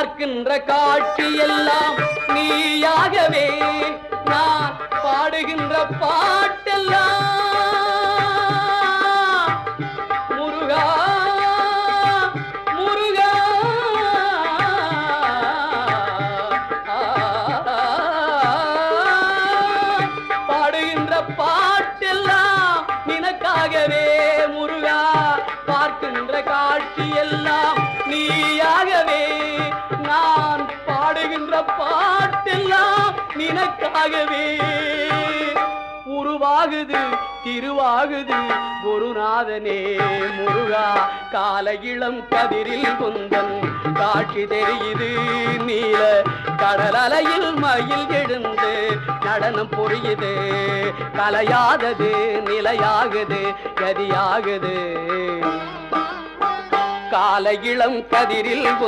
பார்க்கின்ற காட்சி எல்லாம் நீயாகவே நான் பாடுகின்ற பாட்டெல்லாம் முருகா முருகா பாடுகின்ற பாட்டெல்லாம் நினக்காகவே முருகா பார்க்கின்ற காட்சி எல்லாம் நீயாகவே நான் பாடுகின்ற பாட்டெல்லாம் நினக்காகவே உருவாகுது திருவாகுது குருநாதனே முருகா கால இளம் கதிரில் குந்தன் காட்சி தெரியுது நீல கடல் அலையில் மயில் எழுந்து நடனம் புரியுது கலையாதது நிலையாகுது கதியாகுது கால இளம் கதிரில்